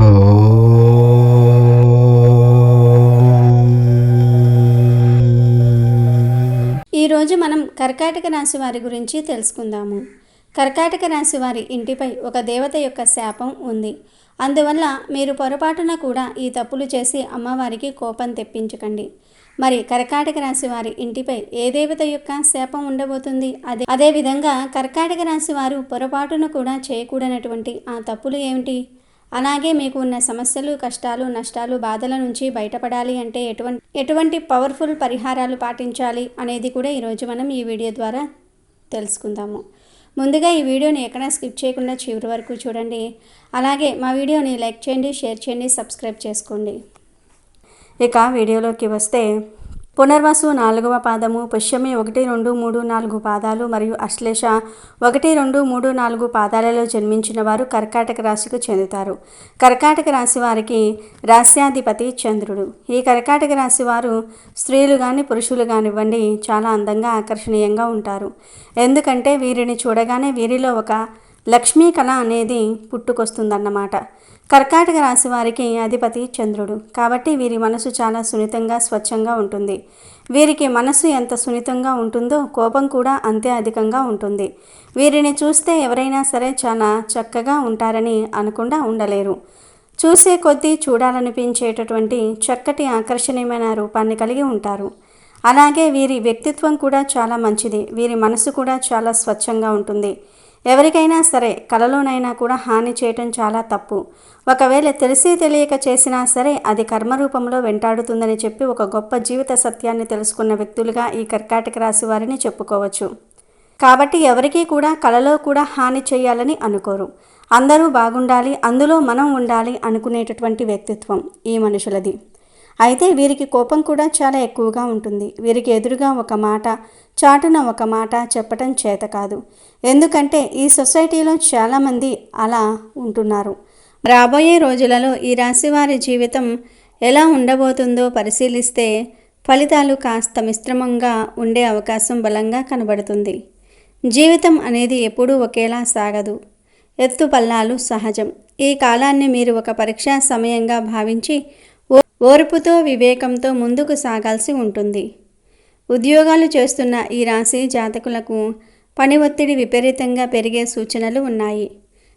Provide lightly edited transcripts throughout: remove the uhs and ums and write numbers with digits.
ఈరోజు మనం కర్కాటక రాశి వారి గురించి తెలుసుకుందాము. కర్కాటక రాశి వారి ఇంటిపై ఒక దేవత యొక్క శాపం ఉంది. అందువల్ల మీరు పొరపాటున కూడా ఈ తప్పులు చేసి అమ్మవారికి కోపం తెప్పించకండి. మరి కర్కాటక రాశి వారి ఇంటిపై ఏ దేవత యొక్క శాపం ఉండబోతుంది? అదేవిధంగా కర్కాటక రాశి వారు పొరపాటున కూడా చేయకూడనటువంటి ఆ తప్పులు ఏమిటి? అలాగే మీకు ఉన్న సమస్యలు, కష్టాలు, నష్టాలు, బాధల నుంచి బయటపడాలి అంటే ఎటువంటి పవర్ఫుల్ పరిహారాలు పాటించాలి అనేది కూడా ఈరోజు మనం ఈ వీడియో ద్వారా తెలుసుకుందాము. ముందుగా ఈ వీడియోని ఎక్కడా స్కిప్ చేయకుండా చివరి వరకు చూడండి. అలాగే మా వీడియోని లైక్ చేయండి, షేర్ చేయండి, సబ్స్క్రైబ్ చేసుకోండి. ఇక వీడియోలోకి వస్తే పునర్వసు 4వ పాదము, పుష్యమి 1, 2, 3, 4 పాదాలు మరియు అశ్లేష 1, 2, 3, 4 పాదాలలో జన్మించిన వారు కర్కాటక రాశికి చెందుతారు. కర్కాటక రాశి వారికి రాశ్యాధిపతి చంద్రుడు. ఈ కర్కాటక రాశి వారు స్త్రీలు కానీ పురుషులు కానివ్వండి చాలా అందంగా ఆకర్షణీయంగా ఉంటారు. ఎందుకంటే వీరిని చూడగానే వీరిలో ఒక లక్ష్మీ కళ అనేది పుట్టుకొస్తుందన్నమాట. కర్కాటక రాశి వారికి అధిపతి చంద్రుడు కాబట్టి వీరి మనసు చాలా సున్నితంగా, స్వచ్ఛంగా ఉంటుంది. వీరికి మనసు ఎంత సున్నితంగా ఉంటుందో కోపం కూడా అంతే అధికంగా ఉంటుంది. వీరిని చూస్తే ఎవరైనా సరే చాలా చక్కగా ఉంటారని అనకుండా ఉండలేరు. చూసే కొద్దీ చూడాలనిపించేటటువంటి చక్కటి ఆకర్షణీయమైన రూపాన్ని కలిగి ఉంటారు. అలాగే వీరి వ్యక్తిత్వం కూడా చాలా మంచిది. వీరి మనసు కూడా చాలా స్వచ్ఛంగా ఉంటుంది. ఎవరికైనా సరే కలలోనైనా కూడా హాని చేయటం చాలా తప్పు. ఒకవేళ తెలిసి తెలియక చేసినా సరే అది కర్మరూపంలో వెంటాడుతుందని చెప్పి ఒక గొప్ప జీవిత సత్యాన్ని తెలుసుకున్న వ్యక్తులుగా ఈ కర్కాటక రాశి వారిని చెప్పుకోవచ్చు. కాబట్టి ఎవరికీ కూడా కలలో కూడా హాని చేయాలని అనుకోరు. అందరూ బాగుండాలి, అందులో మనం ఉండాలి అనుకునేటటువంటి వ్యక్తిత్వం ఈ మనుషులది. అయితే వీరికి కోపం కూడా చాలా ఎక్కువగా ఉంటుంది. వీరికి ఎదురుగా ఒక మాట, చాటున ఒక మాట చెప్పటం చేత కాదు. ఎందుకంటే ఈ సొసైటీలో చాలామంది అలా ఉంటున్నారు. రాబోయే రోజులలో ఈ రాశి వారి జీవితం ఎలా ఉండబోతుందో పరిశీలిస్తే ఫలితాలు కాస్త మిశ్రమంగా ఉండే అవకాశం బలంగా కనబడుతుంది. జీవితం అనేది ఎప్పుడూ ఒకేలా సాగదు. ఎత్తుపల్లాలు సహజం. ఈ కాలాన్ని మీరు ఒక పరీక్షా సమయంగా భావించి ఓర్పుతో, వివేకంతో ముందుకు సాగాల్సి ఉంటుంది. ఉద్యోగాలు చేస్తున్న ఈ రాశి జాతకులకు పని ఒత్తిడి విపరీతంగా పెరిగే సూచనలు ఉన్నాయి.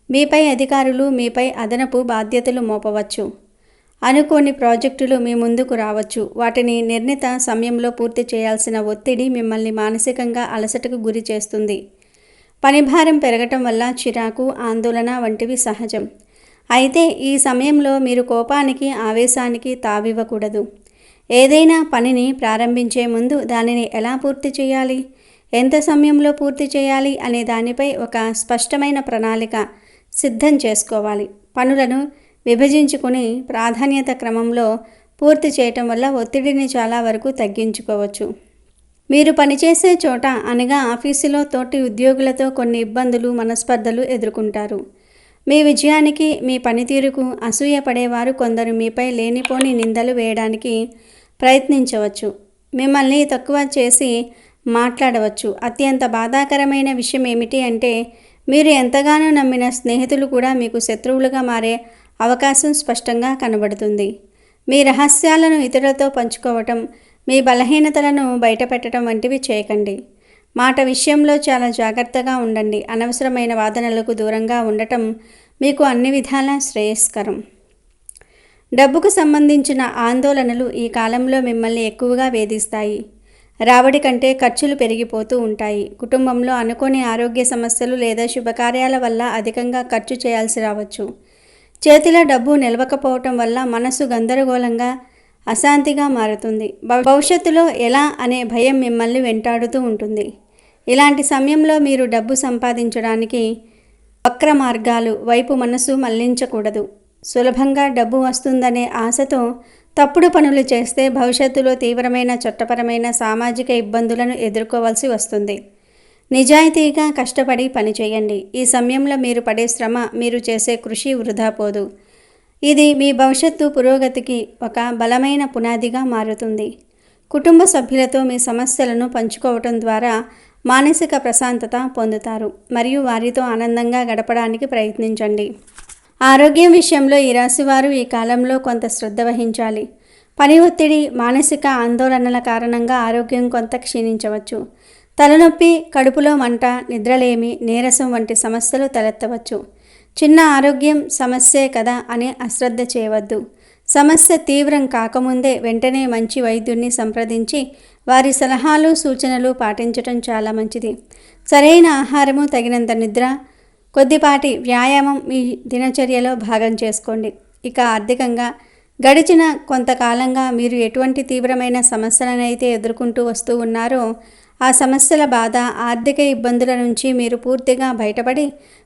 మీపై అధికారులు మీపై అదనపు బాధ్యతలు మోపవచ్చు. అనుకోని ప్రాజెక్టులు మీ ముందుకు రావచ్చు. వాటిని నిర్ణీత సమయంలో పూర్తి చేయాల్సిన ఒత్తిడి మిమ్మల్ని మానసికంగా అలసటకు గురి చేస్తుంది. పనిభారం పెరగటం వల్ల చిరాకు, ఆందోళన వంటివి సహజం. అయితే ఈ సమయంలో మీరు కోపానికి, ఆవేశానికి తావివ్వకూడదు. ఏదైనా పనిని ప్రారంభించే ముందు దానిని ఎలా పూర్తి చేయాలి, ఎంత సమయంలో పూర్తి చేయాలి అనే దానిపై ఒక స్పష్టమైన ప్రణాళిక సిద్ధం చేసుకోవాలి. పనులను విభజించుకుని ప్రాధాన్యత క్రమంలో పూర్తి చేయటం వల్ల ఒత్తిడిని చాలా వరకు తగ్గించుకోవచ్చు. మీరు పనిచేసే చోట అనగా ఆఫీసులో తోటి ఉద్యోగులతో కొన్ని ఇబ్బందులు, మనస్పర్ధలు ఎదుర్కొంటారు. మీ విజయానికి, మీ పనితీరుకు అసూయపడేవారు కొందరు మీపై లేనిపోని నిందలు వేయడానికి ప్రయత్నించవచ్చు. మిమ్మల్ని తక్కువ చేసి మాట్లాడవచ్చు. అత్యంత బాధాకరమైన విషయం ఏమిటి అంటే మీరు ఎంతగానో నమ్మిన స్నేహితులు కూడా మీకు శత్రువులుగా మారే అవకాశం స్పష్టంగా కనబడుతుంది. మీ రహస్యాలను ఇతరులతో పంచుకోవటం, మీ బలహీనతలను బయటపెట్టడం వంటివి చేయకండి. మాట విషయంలో చాలా జాగ్రత్తగా ఉండండి. అనవసరమైన వాదనలకు దూరంగా ఉండటం మీకు అన్ని విధాలా శ్రేయస్కరం. డబ్బుకు సంబంధించిన ఆందోళనలు ఈ కాలంలో మిమ్మల్ని ఎక్కువగా వేధిస్తాయి. రాబడి కంటే ఖర్చులు పెరిగిపోతూ ఉంటాయి. కుటుంబంలో అనుకోని ఆరోగ్య సమస్యలు లేదా శుభకార్యాల వల్ల అధికంగా ఖర్చు చేయాల్సి రావచ్చు. చేతిలో డబ్బు నిలవకపోవటం వల్ల మనసు గందరగోళంగా, అశాంతిగా మారుతుంది. భవిష్యత్తులో ఎలా అనే భయం మిమ్మల్ని వెంటాడుతూ ఉంటుంది. ఇలాంటి సమయంలో మీరు డబ్బు సంపాదించడానికి వక్ర మార్గాలు వైపు మనసు మళ్లించకూడదు. సులభంగా డబ్బు వస్తుందనే ఆశతో తప్పుడు పనులు చేస్తే భవిష్యత్తులో తీవ్రమైన చట్టపరమైన, సామాజిక ఇబ్బందులను ఎదుర్కోవాల్సి వస్తుంది. నిజాయితీగా కష్టపడి పనిచేయండి. ఈ సమయంలో మీరు పడే శ్రమ, మీరు చేసే కృషి వృధా పోదు. ఇది మీ భవిష్యత్తు పురోగతికి ఒక బలమైన పునాదిగా మారుతుంది. కుటుంబ సభ్యులతో మీ సమస్యలను పంచుకోవటం ద్వారా మానసిక ప్రశాంతత పొందుతారు మరియు వారితో ఆనందంగా గడపడానికి ప్రయత్నించండి. ఆరోగ్యం విషయంలో ఈ రాశివారు ఈ కాలంలో కొంత శ్రద్ధ వహించాలి. పని ఒత్తిడి, మానసిక ఆందోళనల కారణంగా ఆరోగ్యం కొంత క్షీణించవచ్చు. తలనొప్పి, కడుపులో మంట, నిద్రలేమి, నీరసం వంటి సమస్యలు తలెత్తవచ్చు. చిన్న ఆరోగ్యం సమస్యే కదా అని అశ్రద్ధ చేయవద్దు. సమస్య తీవ్రం కాకముందే వెంటనే మంచి వైద్యుడిని సంప్రదించి వారి సలహాలు, సూచనలు పాటించటం చాలా మంచిది. సరైన ఆహారము, తగినంత నిద్ర, కొద్దిపాటి వ్యాయామం మీ దినచర్యలో భాగం చేసుకోండి. ఇక ఆర్థికంగా గడిచిన కొంతకాలంగా మీరు ఎటువంటి తీవ్రమైన సమస్యలనైతే ఎదుర్కొంటూ వస్తూ ఉన్నారో ఆ సమస్యల బాధ, ఆర్థిక ఇబ్బందుల నుంచి మీరు పూర్తిగా బయటపడి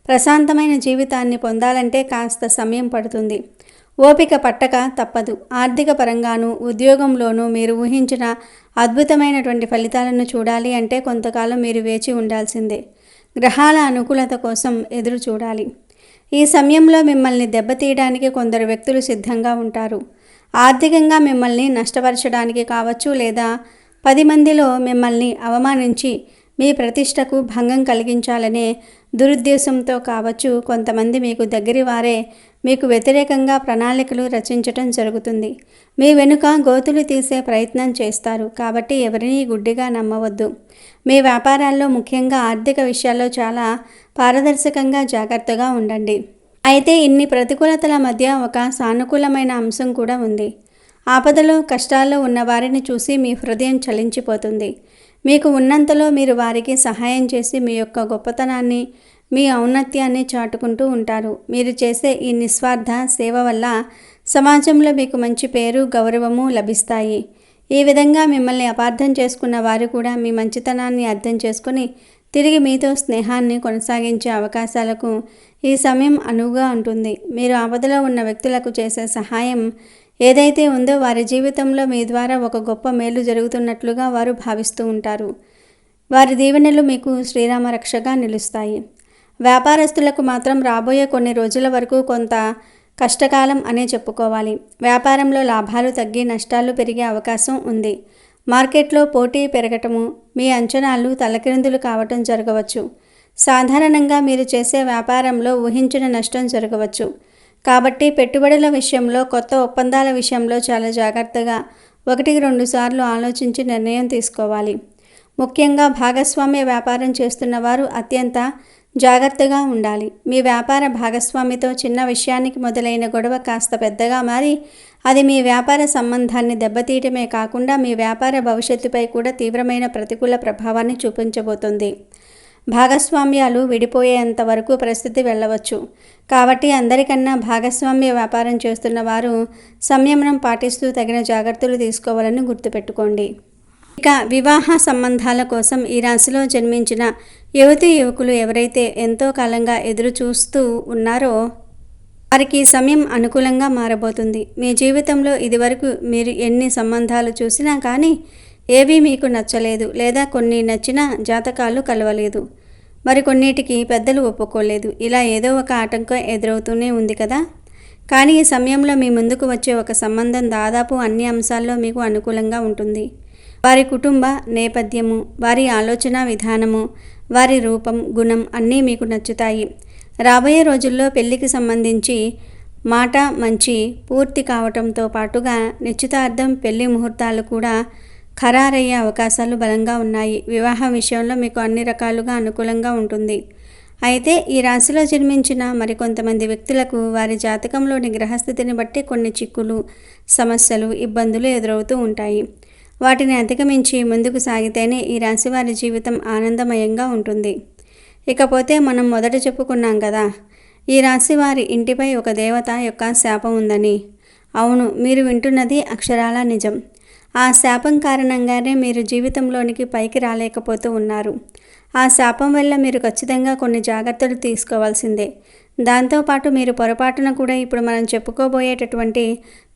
ప్రశాంతమైన జీవితాన్ని పొందాలంటే కాస్త సమయం పడుతుంది. ఓపిక పట్టక తప్పదు. ఆర్థిక పరంగానూ, ఉద్యోగంలోనూ మీరు ఊహించిన అద్భుతమైనటువంటి ఫలితాలను చూడాలి అంటే కొంతకాలం మీరు వేచి ఉండాల్సిందే. గ్రహాల అనుకూలత కోసం ఎదురు చూడాలి. ఈ సమయంలో మిమ్మల్ని దెబ్బతీయడానికి కొందరు వ్యక్తులు సిద్ధంగా ఉంటారు. ఆర్థికంగా మిమ్మల్ని నష్టపరచడానికి కావచ్చు, లేదా 10 మందిలో మిమ్మల్ని అవమానించి మీ ప్రతిష్టకు భంగం కలిగించాలనే దురుద్దేశంతో కావచ్చు. కొంతమంది మీకు దగ్గరి వారే మీకు వ్యతిరేకంగా ప్రణాళికలు రచించటం జరుగుతుంది. మీ వెనుక గోతులు తీసే ప్రయత్నం చేస్తారు. కాబట్టి ఎవరినీ గుడ్డిగా నమ్మవద్దు. మీ వ్యాపారాల్లో, ముఖ్యంగా ఆర్థిక విషయాల్లో చాలా పారదర్శకంగా, జాగ్రత్తగా ఉండండి. అయితే ఇన్ని ప్రతికూలతల మధ్య ఒక సానుకూలమైన అంశం కూడా ఉంది. ఆపదలో, కష్టాల్లో ఉన్న వారిని చూసి మీ హృదయం చలించిపోతుంది. మీకు ఉన్నంతలో మీరు వారికి సహాయం చేసి మీ యొక్క గొప్పతనాన్ని, మీ ఔన్నత్యాన్ని చాటుకుంటూ ఉంటారు. మీరు చేసే ఈ నిస్వార్థ సేవ వల్ల సమాజంలో మీకు మంచి పేరు, గౌరవము లభిస్తాయి. ఈ విధంగా మిమ్మల్ని అపార్థం చేసుకున్న వారు కూడా మీ మంచితనాన్ని అర్థం చేసుకుని తిరిగి మీతో స్నేహాన్ని కొనసాగించే అవకాశాలకు ఈ సమయం అనువుగా ఉంటుంది. మీరు ఆపదలో ఉన్న వ్యక్తులకు చేసే సహాయం ఏదైతే ఉందో వారి జీవితంలో మీ ద్వారా ఒక గొప్ప మేలు జరుగుతున్నట్లుగా వారు భావిస్తూ ఉంటారు. వారి దీవెనలు మీకు శ్రీరామ రక్షగా నిలుస్తాయి. వ్యాపారస్తులకు మాత్రం రాబోయే కొన్ని రోజుల వరకు కొంత కష్టకాలం అనే చెప్పుకోవాలి. వ్యాపారంలో లాభాలు తగ్గి నష్టాలు పెరిగే అవకాశం ఉంది. మార్కెట్లో పోటీ పెరగటము, మీ అంచనాలు తలకిందులు కావటం జరగవచ్చు. సాధారణంగా మీరు చేసే వ్యాపారంలో ఊహించిన నష్టం జరగవచ్చు. కాబట్టి పెట్టుబడుల విషయంలో, కొత్త ఒప్పందాల విషయంలో చాలా జాగ్రత్తగా 1-2 సార్లు ఆలోచించి నిర్ణయం తీసుకోవాలి. ముఖ్యంగా భాగస్వామ్య వ్యాపారం చేస్తున్న వారు అత్యంత జాగ్రత్తగా ఉండాలి. మీ వ్యాపార భాగస్వామితో చిన్న విషయానికి మొదలైన గొడవ కాస్త పెద్దగా మారి అది మీ వ్యాపార సంబంధాన్ని దెబ్బతీయటమే కాకుండా మీ వ్యాపార భవిష్యత్తుపై కూడా తీవ్రమైన ప్రతికూల ప్రభావాన్ని చూపించబోతుంది. భాగస్వామ్యాలు విడిపోయేంత వరకు పరిస్థితి వెళ్ళవచ్చు. కాబట్టి అందరికన్నా భాగస్వామ్య వ్యాపారం చేస్తున్న వారు సంయమనం పాటిస్తూ తగిన జాగ్రత్తలు తీసుకోవాలని గుర్తుపెట్టుకోండి. ఇక వివాహ సంబంధాల కోసం ఈ రాశిలో జన్మించిన యువతీ యువకులు ఎవరైతే ఎంతో కాలంగా ఎదురు చూస్తూ ఉన్నారో వారికి సమయం అనుకూలంగా మారబోతుంది. మీ జీవితంలో ఇదివరకు మీరు ఎన్ని సంబంధాలు చూసినా కానీ ఏవీ మీకు నచ్చలేదు, లేదా కొన్ని నచ్చిన జాతకాలు కలవలేదు, మరికొన్నిటికి పెద్దలు ఒప్పుకోలేదు. ఇలా ఏదో ఒక ఆటంకం ఎదురవుతూనే ఉంది కదా. కానీ ఈ సమయంలో మీ ముందుకు వచ్చే ఒక సంబంధం దాదాపు అన్ని అంశాల్లో మీకు అనుకూలంగా ఉంటుంది. వారి కుటుంబ నేపథ్యము, వారి ఆలోచన విధానము, వారి రూపం, గుణం అన్నీ మీకు నచ్చుతాయి. రాబోయే రోజుల్లో పెళ్లికి సంబంధించి మాట మంచి పూర్తి కావటంతో పాటుగా నిశ్చితార్థం, పెళ్లి ముహూర్తాలు కూడా ఖరారయ్యే అవకాశాలు బలంగా ఉన్నాయి. వివాహం విషయంలో మీకు అన్ని రకాలుగా అనుకూలంగా ఉంటుంది. అయితే ఈ రాశిలో జన్మించిన మరికొంతమంది వ్యక్తులకు వారి జాతకంలోని గ్రహస్థితిని బట్టి కొన్ని చిక్కులు, సమస్యలు, ఇబ్బందులు ఎదురవుతూ ఉంటాయి. వాటిని అధిగమించి ముందుకు సాగితేనే ఈ రాశి వారి జీవితం ఆనందమయంగా ఉంటుంది. ఇకపోతే మనం మొదట చెప్పుకున్నాం కదా, ఈ రాశి వారి ఇంటిపై ఒక దేవత యొక్క శాపం ఉందని. అవును, మీరు వింటున్నది అక్షరాల నిజం. ఆ శాపం కారణంగానే మీరు జీవితంలోనికి పైకి రాలేకపోతూ ఉన్నారు. ఆ శాపం వల్ల మీరు ఖచ్చితంగా కొన్ని జాగ్రత్తలు తీసుకోవాల్సిందే. దాంతోపాటు మీరు పొరపాటున కూడా ఇప్పుడు మనం చెప్పుకోబోయేటటువంటి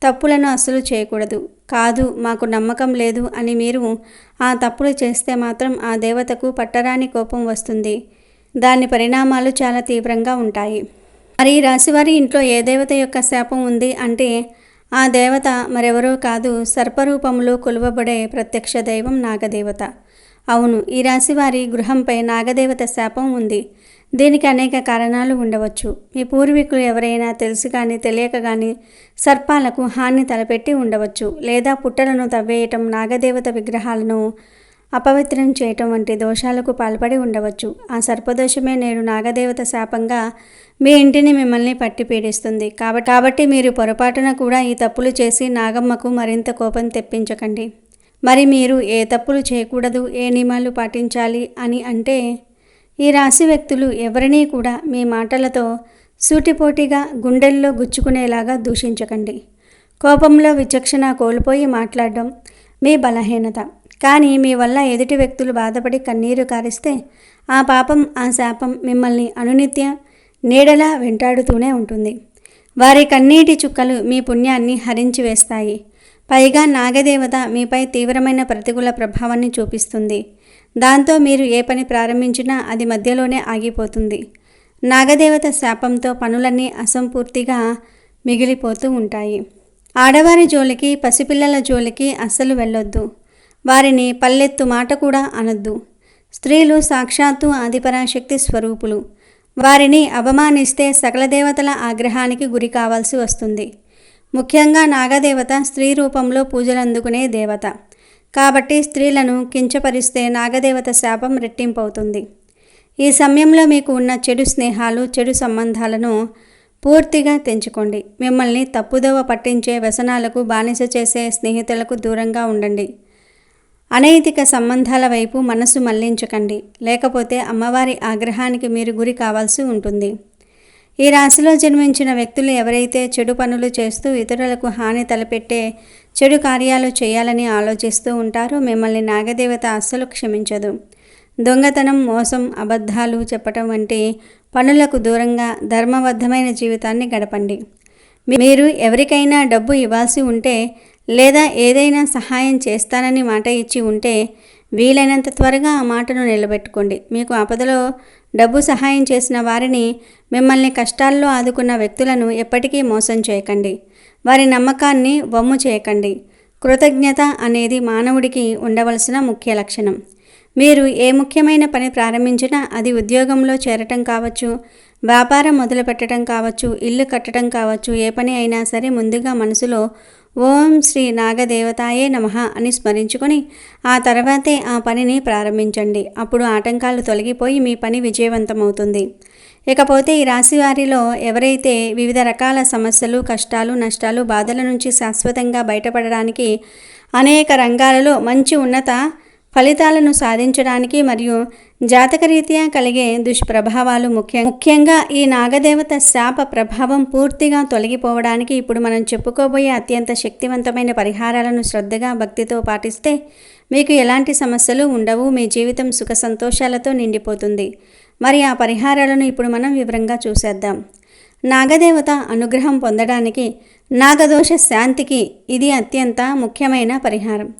తప్పులను అస్సలు చేయకూడదు. కాదు, మాకు నమ్మకం లేదు అని మీరు ఆ తప్పులు చేస్తే మాత్రం ఆ దేవతకు పట్టరాని కోపం వస్తుంది. దాని పరిణామాలు చాలా తీవ్రంగా ఉంటాయి. మరి ఈ రాశివారి ఇంట్లో ఏ దేవత యొక్క శాపం ఉంది అంటే ఆ దేవత మరెవరో కాదు, సర్పరూపంలో కొలువబడే ప్రత్యక్ష దైవం నాగదేవత. అవును, ఈ రాశివారి గృహంపై నాగదేవత శాపం ఉంది. దీనికి అనేక కారణాలు ఉండవచ్చు. మీ పూర్వీకులు ఎవరైనా తెలిసి కానీ తెలియక కానీ సర్పాలకు హాని తలపెట్టి ఉండవచ్చు. లేదా పుట్టలను తవ్వేయటం, నాగదేవత విగ్రహాలను అపవిత్రం చేయటం వంటి దోషాలకు పాల్పడి ఉండవచ్చు. ఆ సర్పదోషమే నేడు నాగదేవత శాపంగా మీ ఇంటిని మిమ్మల్ని పట్టి పీడిస్తుంది. కాబట్టి మీరు పొరపాటున కూడా ఈ తప్పులు చేసి నాగమ్మకు మరింత కోపం తెప్పించకండి. మరి మీరు ఏ తప్పులు చేయకూడదు, ఏ నియమాలు పాటించాలి అని అంటే, ఈ రాశి వ్యక్తులు ఎవరినీ కూడా మీ మాటలతో సూటిపోటిగా గుండెల్లో గుచ్చుకునేలాగా దూషించకండి. కోపంలో విచక్షణ కోల్పోయి మాట్లాడడం మీ బలహీనత. కానీ మీ వల్ల ఎదుటి వ్యక్తులు బాధపడి కన్నీరు కారిస్తే ఆ పాపం, ఆ శాపం మిమ్మల్ని అనునిత్య నీడలా వెంటాడుతూనే ఉంటుంది. వారి కన్నీటి చుక్కలు మీ పుణ్యాన్ని హరించి వేస్తాయి. పైగా నాగదేవత మీపై తీవ్రమైన ప్రతికూల ప్రభావాన్ని చూపిస్తుంది. దాంతో మీరు ఏ పని ప్రారంభించినా అది మధ్యలోనే ఆగిపోతుంది. నాగదేవత శాపంతో పనులన్నీ అసంపూర్తిగా మిగిలిపోతూ ఉంటాయి. ఆడవారి జోలికి, పసిపిల్లల జోలికి అస్సలు వెళ్ళొద్దు. వారిని పల్లెత్తు మాట కూడా అనొద్దు. స్త్రీలు సాక్షాత్తు ఆదిపరాశక్తి స్వరూపులు. వారిని అవమానిస్తే సకల దేవతల ఆగ్రహానికి గురి కావాల్సి వస్తుంది. ముఖ్యంగా నాగదేవత స్త్రీ రూపంలో పూజలందుకునే దేవత. కాబట్టి స్త్రీలను కించపరిస్తే నాగదేవత శాపం రెట్టింపవుతుంది. ఈ సమయంలో మీకు ఉన్న చెడు స్నేహాలు, చెడు సంబంధాలను పూర్తిగా తెంచుకోండి. మిమ్మల్ని తప్పుదోవ పట్టించే వ్యసనాలకు బానిస చేసే స్నేహితులకు దూరంగా ఉండండి. అనైతిక సంబంధాల వైపు మనసు మళ్లించకండి. లేకపోతే అమ్మవారి ఆగ్రహానికి మీరు గురి కావాల్సి ఉంటుంది. ఈ రాశిలో జన్మించిన వ్యక్తులు ఎవరైతే చెడు పనులు చేస్తూ ఇతరులకు హాని తలపెట్టే చెడు కార్యాలు చేయాలని ఆలోచిస్తూ ఉంటారో మిమ్మల్ని నాగదేవత అస్సలు క్షమించదు. దొంగతనం, మోసం, అబద్ధాలు చెప్పటం వంటి పనులకు దూరంగా ధర్మబద్ధమైన జీవితాన్ని గడపండి. మీరు ఎవరికైనా డబ్బు ఇవ్వాల్సి ఉంటే లేదా ఏదైనా సహాయం చేస్తానని మాట ఇచ్చి ఉంటే వీలైనంత త్వరగా ఆ మాటను నిలబెట్టుకోండి. మీకు ఆపదలో డబ్బు సహాయం చేసిన వారిని, మిమ్మల్ని కష్టాల్లో ఆదుకున్న వ్యక్తులను ఎప్పటికీ మోసం చేయకండి. వారి నమ్మకాన్ని వమ్ము చేయకండి. కృతజ్ఞత అనేది మానవుడికి ఉండవలసిన ముఖ్య లక్షణం. మీరు ఏ ముఖ్యమైన పని ప్రారంభించినా, అది ఉద్యోగంలో చేరటం కావచ్చు, వ్యాపారం మొదలుపెట్టడం కావచ్చు, ఇల్లు కట్టడం కావచ్చు, ఏ పని అయినా సరే ముందుగా మనసులో ఓం శ్రీ నాగదేవతాయే నమః అని స్మరించుకొని ఆ తర్వాతే ఆ పనిని ప్రారంభించండి. అప్పుడు ఆటంకాలు తొలగిపోయి మీ పని విజయవంతమవుతుంది. ఇకపోతే ఈ రాశి వారిలో ఎవరైతే వివిధ రకాల సమస్యలు, కష్టాలు, నష్టాలు, బాధల నుంచి శాశ్వతంగా బయటపడడానికి, అనేక రంగాలలో మంచి ఉన్నత ఫలితాలను సాధించడానికి మరియు జాతకరీత్యా కలిగే దుష్ప్రభావాలు ముఖ్యంగా ఈ నాగదేవత శాప ప్రభావం పూర్తిగా తొలగిపోవడానికి ఇప్పుడు మనం చెప్పుకోబోయే అత్యంత శక్తివంతమైన పరిహారాలను శ్రద్ధగా, భక్తితో పాటిస్తే మీకు ఎలాంటి సమస్యలు ఉండవు. మీ జీవితం సుఖ సంతోషాలతో నిండిపోతుంది. మరి ఆ పరిహారాలను ఇప్పుడు మనం వివరంగా చూసేద్దాం. నాగదేవత అనుగ్రహం పొందడానికి, నాగదోష శాంతికి ఇది అత్యంత ముఖ్యమైన పరిహారం.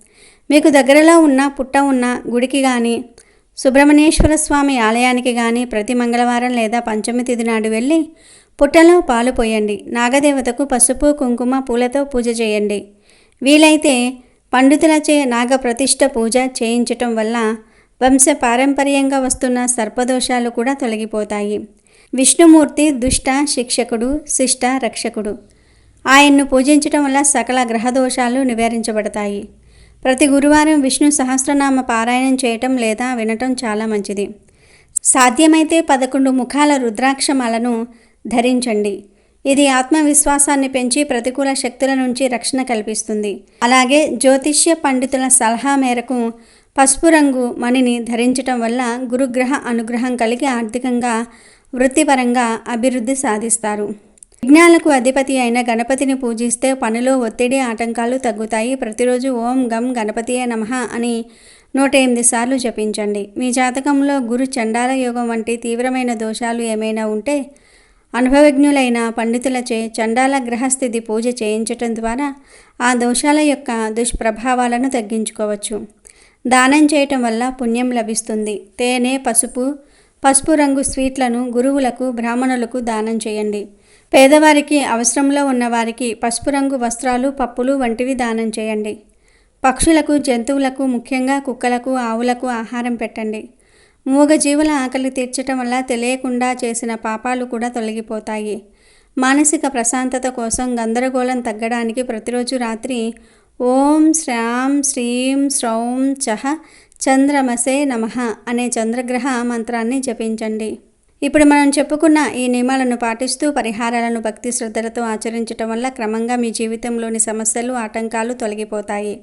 మీకు దగ్గరలో ఉన్న పుట్ట ఉన్న గుడికి కానీ, సుబ్రహ్మణ్యేశ్వర స్వామి ఆలయానికి కానీ ప్రతి మంగళవారం లేదా పంచమి తిథి నాడు వెళ్ళి పుట్టలో పాలు పోయండి. నాగదేవతకు పసుపు, కుంకుమ, పూలతో పూజ చేయండి. వీలైతే పండితులచే నాగప్రతిష్ఠ పూజ చేయించటం వల్ల వంశ పారంపర్యంగా వస్తున్న సర్పదోషాలు కూడా తొలగిపోతాయి. విష్ణుమూర్తి దుష్ట శిక్షకుడు, శిష్ట రక్షకుడు. ఆయన్ను పూజించటం వల్ల సకల గ్రహదోషాలు నివారించబడతాయి. ప్రతి గురువారం విష్ణు సహస్రనామ పారాయణం చేయటం లేదా వినటం చాలా మంచిది. సాధ్యమైతే 11 ముఖాల రుద్రాక్షమాలను ధరించండి. ఇది ఆత్మవిశ్వాసాన్ని పెంచి ప్రతికూల శక్తుల నుంచి రక్షణ కల్పిస్తుంది. అలాగే జ్యోతిష్య పండితుల సలహా మేరకు పసుపు రంగు మణిని ధరించటం వల్ల గురుగ్రహ అనుగ్రహం కలిగి ఆర్థికంగా, వృత్తిపరంగా అభివృద్ధి సాధిస్తారు. విఘ్నాలకు అధిపతి అయిన గణపతిని పూజిస్తే పనిలో ఒత్తిడి, ఆటంకాలు తగ్గుతాయి. ప్రతిరోజు ఓం గం గణపతియే నమః అని 108 సార్లు జపించండి. మీ జాతకంలో గురు చండాల యోగం వంటి తీవ్రమైన దోషాలు ఏమైనా ఉంటే అనుభవజ్ఞులైన పండితులచే చండాల గ్రహస్థితి పూజ చేయించటం ద్వారా ఆ దోషాల యొక్క దుష్ప్రభావాలను తగ్గించుకోవచ్చు. దానం చేయటం వల్ల పుణ్యం లభిస్తుంది. తేనె, పసుపు రంగు స్వీట్లను గురువులకు, బ్రాహ్మణులకు దానం చేయండి. పేదవారికి, అవసరంలో ఉన్నవారికి పసుపు రంగు వస్త్రాలు, పప్పులు వంటివి దానం చేయండి. పక్షులకు, జంతువులకు, ముఖ్యంగా కుక్కలకు, ఆవులకు ఆహారం పెట్టండి. మూగజీవుల ఆకలి తీర్చటం వల్ల తెలియకుండా చేసిన పాపాలు కూడా తొలగిపోతాయి. మానసిక ప్రశాంతత కోసం గందరగోళం తగ్గడానికి ప్రతిరోజు రాత్రి ఓం శ్రాం శ్రీం శ్రౌం చహ చంద్రమసే నమః అనే చంద్రగ్రహ మంత్రాన్ని జపించండి. ఇప్పుడు మనం చెప్పుకున్న ఈ నియమాలను పాటిస్తూ పరిహారాలను భక్తి శ్రద్ధలతో ఆచరించటం వల్ల క్రమంగా మీ జీవితంలోని సమస్యలు, ఆటంకాలు తొలగిపోతాయి.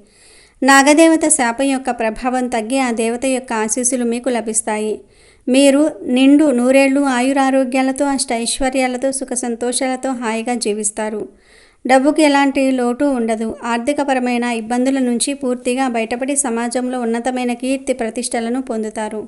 నాగదేవత శాపం యొక్క ప్రభావం తగ్గి ఆ దేవత యొక్క ఆశీస్సులు మీకు లభిస్తాయి. మీరు నిండు నూరేళ్లు ఆయురారోగ్యాలతో, అష్టైశ్వర్యాలతో, సుఖ సంతోషాలతో హాయిగా జీవిస్తారు. డబ్బుకి ఎలాంటి లోటు ఉండదు. ఆర్థికపరమైన ఇబ్బందుల నుంచి పూర్తిగా బయటపడి సమాజంలో ఉన్నతమైన కీర్తి ప్రతిష్టలను పొందుతారు.